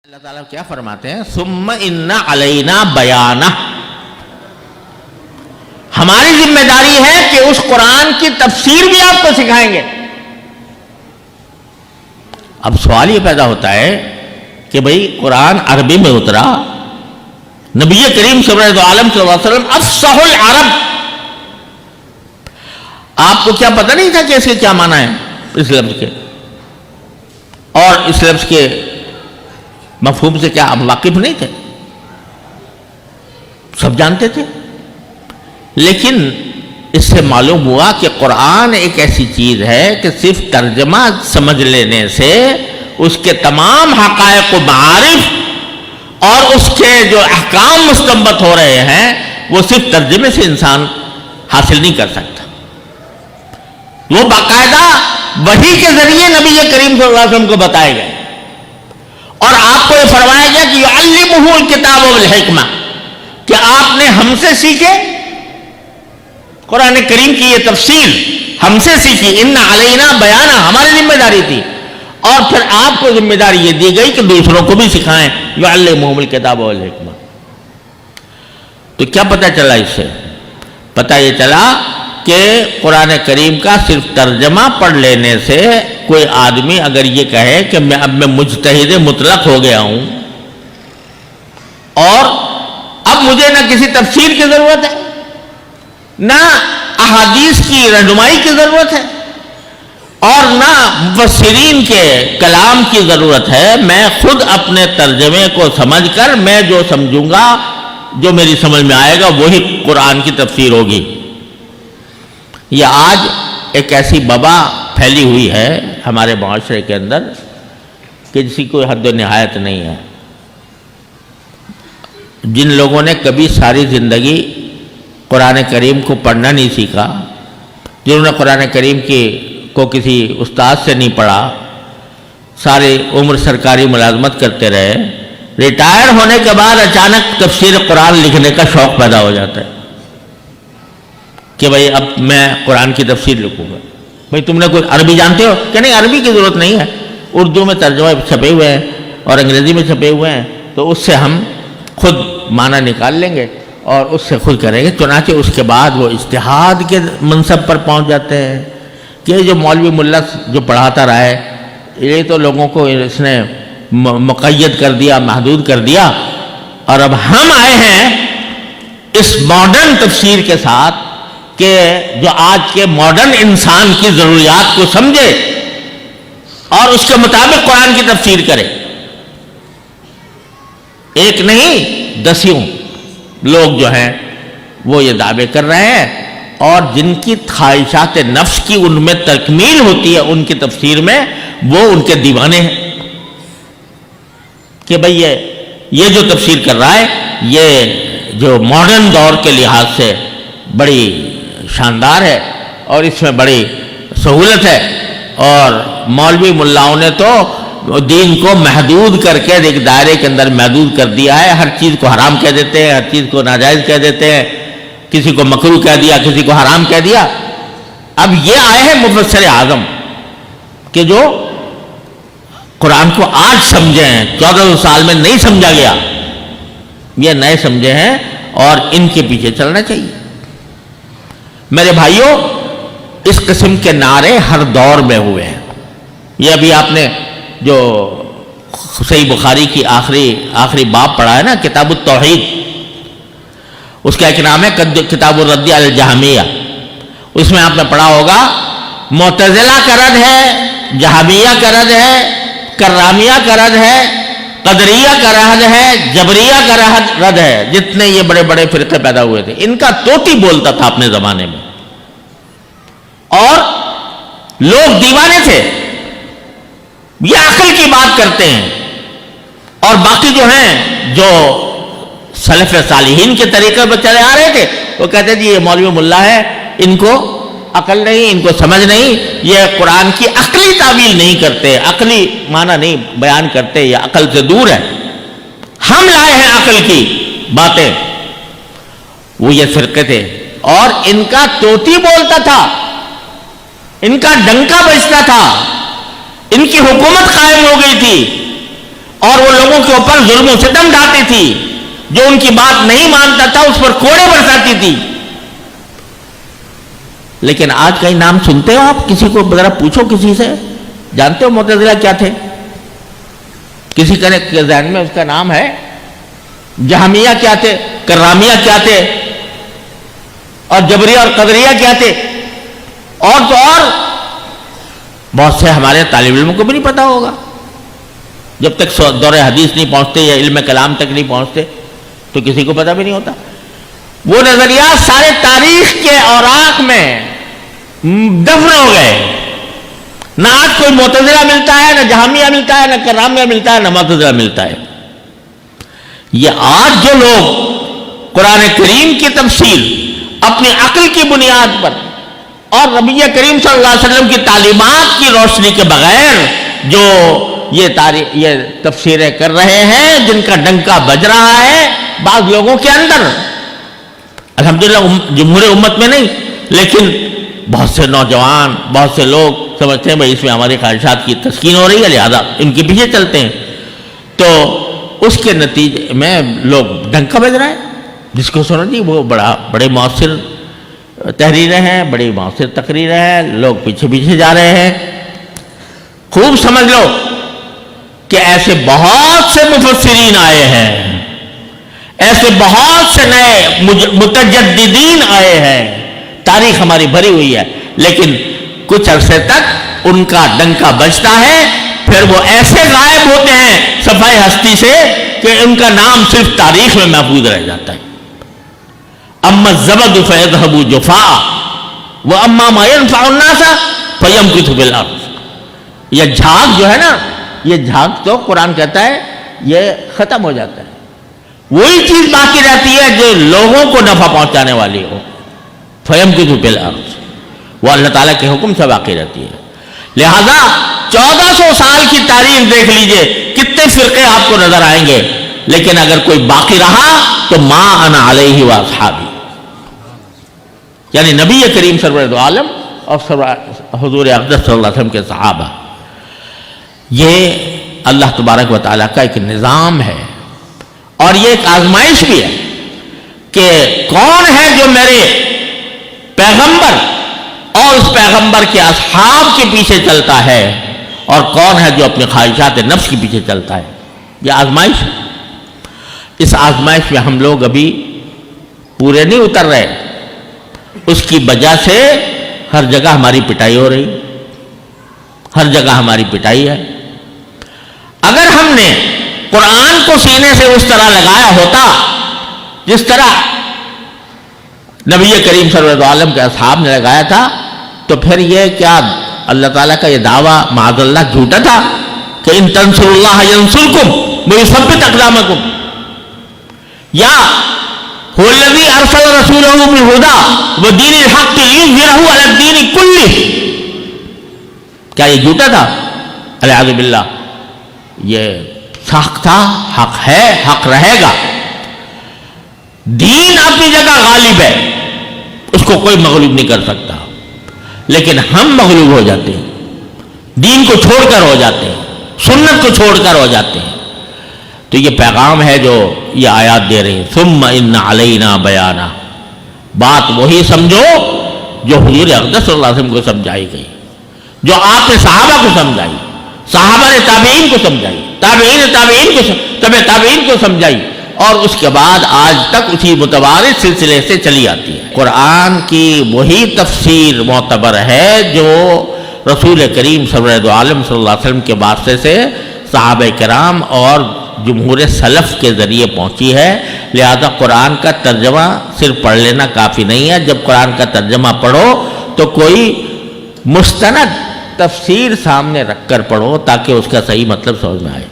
اللہ تعالیٰ کیا فرماتے ہیں؟ ثم ان علینا بیانہ، ہماری ذمہ داری ہے کہ اس قرآن کی تفسیر بھی آپ کو سکھائیں گے۔ اب سوال یہ پیدا ہوتا ہے کہ بھئی قرآن عربی میں اترا، نبی کریم سرورت عالم صلی اللہ علیہ وسلم افصح العرب، آپ کو کیا پتہ نہیں تھا کہ اس کے کیا معنی ہے اس لفظ کے، اور اس لفظ کے مفہوم سے کیا آپ واقف نہیں تھے؟ سب جانتے تھے، لیکن اس سے معلوم ہوا کہ قرآن ایک ایسی چیز ہے کہ صرف ترجمہ سمجھ لینے سے اس کے تمام حقائق و معارف اور اس کے جو احکام مستنبط ہو رہے ہیں وہ صرف ترجمے سے انسان حاصل نہیں کر سکتا، وہ باقاعدہ وحی کے ذریعے نبی کریم صلی اللہ علیہ وسلم کو بتائے گئے، اور آپ کو یہ فرمایا گیا کہ یعلمہ الکتاب والحکمہ، کہ آپ نے ہم سے سیکھے، قرآن کریم کی یہ تفسیر ہم سے سیکھی، ان علینا بیانہ، ہماری ذمہ داری تھی، اور پھر آپ کو ذمہ داری یہ دی گئی کہ دوسروں کو بھی سکھائیں، یعلمہم الکتاب والحکمہ۔ تو کیا پتہ چلا اس سے؟ پتہ یہ چلا کہ قرآن کریم کا صرف ترجمہ پڑھ لینے سے کوئی آدمی اگر یہ کہے کہ اب میں مجتہد مطلق ہو گیا ہوں اور اب مجھے نہ کسی تفسیر کی ضرورت ہے نہ احادیث کی رہنمائی کی ضرورت ہے اور نہ مفسرین کے کلام کی ضرورت ہے، میں خود اپنے ترجمے کو سمجھ کر میں جو سمجھوں گا، جو میری سمجھ میں آئے گا وہی قرآن کی تفسیر ہوگی۔ یہ آج ایک ایسی وبا پھیلی ہوئی ہے ہمارے معاشرے کے اندر کہ جس کی کوئی حد و نہایت نہیں ہے۔ جن لوگوں نے کبھی ساری زندگی قرآن کریم کو پڑھنا نہیں سیکھا، جنہوں نے قرآن کریم کو کسی استاد سے نہیں پڑھا، ساری عمر سرکاری ملازمت کرتے رہے، ریٹائر ہونے کے بعد اچانک تفسیر قرآن لکھنے کا شوق پیدا ہو جاتا ہے کہ بھئی اب میں قرآن کی تفسیر لکھوں گا۔ بھئی تم نے کوئی عربی جانتے ہو کہ نہیں؟ عربی کی ضرورت نہیں ہے، اردو میں ترجمے چھپے ہوئے ہیں اور انگریزی میں چھپے ہوئے ہیں، تو اس سے ہم خود معنی نکال لیں گے اور اس سے خود کریں گے۔ چنانچہ اس کے بعد وہ اجتہاد کے منصب پر پہنچ جاتے ہیں کہ جو مولوی ملا جو پڑھاتا رہا ہے، یہ تو لوگوں کو اس نے مقید کر دیا، محدود کر دیا، اور اب ہم آئے ہیں اس ماڈرن تفسیر کے ساتھ کہ جو آج کے ماڈرن انسان کی ضروریات کو سمجھے اور اس کے مطابق قرآن کی تفسیر کرے۔ ایک نہیں دسیوں لوگ جو ہیں وہ یہ دعوے کر رہے ہیں، اور جن کی خواہشات نفس کی ان میں تکمیل ہوتی ہے ان کی تفسیر میں، وہ ان کے دیوانے ہیں کہ بھئی یہ جو تفسیر کر رہا ہے یہ جو ماڈرن دور کے لحاظ سے بڑی شاندار ہے اور اس میں بڑی سہولت ہے، اور مولوی ملاؤں نے تو دین کو محدود کر کے ایک دائرے کے اندر محدود کر دیا ہے، ہر چیز کو حرام کہہ دیتے ہیں، ہر چیز کو ناجائز کہہ دیتے ہیں، کسی کو مکروہ کہہ دیا، کسی کو حرام کہہ دیا۔ اب یہ آئے ہیں مفسر اعظم کہ جو قرآن کو آج سمجھے ہیں، 1400 سال میں نہیں سمجھا گیا، یہ نئے سمجھے ہیں اور ان کے پیچھے چلنا چاہیے۔ میرے بھائیوں، اس قسم کے نعرے ہر دور میں ہوئے ہیں۔ یہ ابھی آپ نے جو صحیح بخاری کی آخری باب پڑھا ہے نا، کتاب التوحید، اس کا ایک نام ہے کتاب الرد علی الجہمیہ، اس میں آپ نے پڑھا ہوگا معتزلہ کا رد ہے، جہمیہ کا رد ہے، کرامیہ کا رد ہے، قدریہ کا رد ہے، جبریہ کا رد ہے، جتنے یہ بڑے بڑے فرقے پیدا ہوئے تھے، ان کا طوطی بولتا تھا اپنے زمانے میں، اور لوگ دیوانے تھے، یہ عقل کی بات کرتے ہیں، اور باقی جو ہیں جو سلف صالحین کے طریقے پر چلے آ رہے تھے وہ کہتے تھے یہ مولوی ملا ہے، ان کو عقل نہیں، ان کو سمجھ نہیں، یہ قرآن کی عقلی تعویل نہیں کرتے، عقلی معنی نہیں بیان کرتے، یہ عقل سے دور ہے، ہم لائے ہیں عقل کی باتیں۔ وہ یہ فرقے تھے، اور ان کا طوطی بولتا تھا، ان کا ڈنکا بجتا تھا، ان کی حکومت قائم ہو گئی تھی، اور وہ لوگوں کے اوپر ظلم و ستم ڈھاتی تھی، جو ان کی بات نہیں مانتا تھا اس پر کوڑے برساتی تھی. لیکن آج کئی نام سنتے ہو آپ؟ کسی کو ذرا پوچھو کسی سے، جانتے ہو معتزلہ کیا تھے؟ کسی کے ذہن میں اس کا نام ہے؟ جہمیہ کیا تھے؟ کرامیہ کیا تھے؟ اور جبریہ اور قدریہ کیا تھے؟ اور تو اور بہت سے ہمارے طالب علموں کو بھی نہیں پتا ہوگا. جب تک دور حدیث نہیں پہنچتے یا علم کلام تک نہیں پہنچتے تو کسی کو پتا بھی نہیں ہوتا. وہ نظریات سارے تاریخ کے اوراق میں دفن ہو گئے. نہ آج کوئی معتزلہ ملتا ہے، نہ جہمیہ ملتا ہے، نہ کرامیہ ملتا ہے، نہ معتزلہ ملتا ہے. یہ آج جو لوگ قرآن کریم کی تفسیر اپنی عقل کی بنیاد پر اور نبی کریم صلی اللہ علیہ وسلم کی تعلیمات کی روشنی کے بغیر جو یہ تفسیریں کر رہے ہیں، جن کا ڈنکا بج رہا ہے بعض لوگوں کے اندر، الحمدللہ جمہور امت میں نہیں، لیکن بہت سے نوجوان، بہت سے لوگ سمجھتے ہیں بھائی اس میں ہماری خواہشات کی تسکین ہو رہی ہے لہذا ان کے پیچھے چلتے ہیں. تو اس کے نتیجے میں لوگ ڈنکا بج رہا ہے. جس کو سنو جی وہ بڑے مؤثر تحریریں ہیں، بڑی مؤثر تقریریں ہیں، لوگ پیچھے پیچھے جا رہے ہیں. خوب سمجھ لو کہ ایسے بہت سے مفسرین آئے ہیں، ایسے بہت سے نئے متجددین آئے ہیں، تاریخ ہماری بھری ہوئی ہے، لیکن کچھ عرصے تک ان کا ڈنکا بجتا ہے، پھر وہ ایسے غائب ہوتے ہیں صفحہ ہستی سے کہ ان کا نام صرف تاریخ میں محفوظ رہ جاتا ہے. اما الزبد فیذهب جفاء واما ما ينفع الناس فيمكث في الارض. یہ جھاگ جو ہے نا، یہ جھاگ تو قرآن کہتا ہے یہ ختم ہو جاتا ہے، وہی چیز باقی رہتی ہے جو لوگوں کو نفع پہنچانے والی ہو. فیمکث فی الارض، وہ اللہ تعالیٰ کے حکم سے باقی رہتی ہے. لہذا 1400 سال کی تاریخ دیکھ لیجئے، کتنے فرقے آپ کو نظر آئیں گے، لیکن اگر کوئی باقی رہا تو ما انا علیہ واصحابی، یعنی نبی کریم سرور دو عالم اور حضور اقدس صلی اللہ علیہ وسلم کے صحابہ. یہ اللہ تبارک و تعالیٰ کا ایک نظام ہے، اور یہ ایک آزمائش بھی ہے کہ کون ہے جو میرے پیغمبر اور اس پیغمبر کے اصحاب کے پیچھے چلتا ہے، اور کون ہے جو اپنے خواہشات نفس کے پیچھے چلتا ہے. یہ آزمائش ہے. اس آزمائش میں ہم لوگ ابھی پورے نہیں اتر رہے. اس کی وجہ سے ہر جگہ ہماری پٹائی ہو رہی، ہر جگہ ہماری پٹائی ہے. اگر ہم نے قرآن کو سینے سے اس طرح لگایا ہوتا جس طرح نبی کریم صلی اللہ علیہ وسلم کے اصحاب نے لگایا تھا، تو پھر یہ کیا اللہ تعالیٰ کا یہ دعویٰ معاذ اللہ جھوٹا تھا کہ ان تنصروا اللہ ینصرکم ویثبت اقدامکم، یا هو الذی ارسل رسولہ بالہدی ودین الحق لیظہرہ علی الدین کلہ، کیا یہ جھوٹا تھا؟ والعیاذ باللہ. یہ حق تھا، حق ہے، حق رہے گا. دین اپنی جگہ غالب ہے، اس کو کوئی مغلوب نہیں کر سکتا، لیکن ہم مغلوب ہو جاتے ہیں، دین کو چھوڑ کر ہو جاتے ہیں، سنت کو چھوڑ کر ہو جاتے ہیں. تو یہ پیغام ہے جو یہ آیات دے رہی ہیں. ثم ان علینا بیانا، بات وہی سمجھو جو حضور اقدس صلی اللہ علیہ وسلم کو سمجھائی گئی، جو آپ نے صحابہ کو سمجھائی، صحابہ نے تابعین کو سمجھائی، تابعین نے تابعین کو سمجھائی، اور اس کے بعد آج تک اسی متوارث سلسلے سے چلی آتی ہے. قرآن کی وہی تفسیر معتبر ہے جو رسول کریم صلی اللہ علیہ وسلم کے واسطے سے صحابہ کرام اور جمہور سلف کے ذریعے پہنچی ہے. لہذا قرآن کا ترجمہ صرف پڑھ لینا کافی نہیں ہے. جب قرآن کا ترجمہ پڑھو تو کوئی مستند تفسیر سامنے رکھ کر پڑھو تاکہ اس کا صحیح مطلب سمجھ میں آئے.